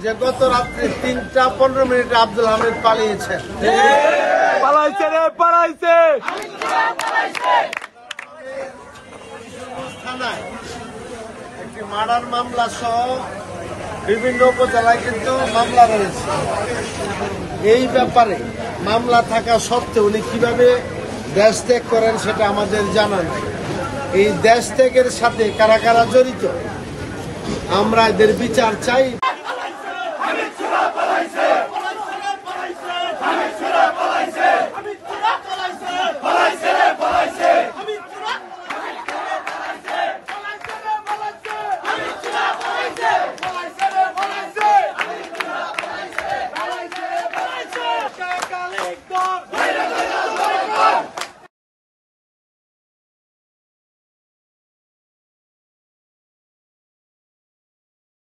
যে গত রাত্রে 3:15 আব্দুল হামিদ পালিয়েছেন। থানায় একটি মার্ডার মামলা সহ বিভিন্ন উপজেলায় কিন্তু মামলা রয়েছে। এই ব্যাপারে মামলা থাকা সত্ত্বেও উনি কিভাবে দেশ ত্যাগ করেন সেটা আমাদের জানা নেই। এই দেশ ত্যাগের সাথে কারা কারা জড়িত আমরা এদের বিচার চাই।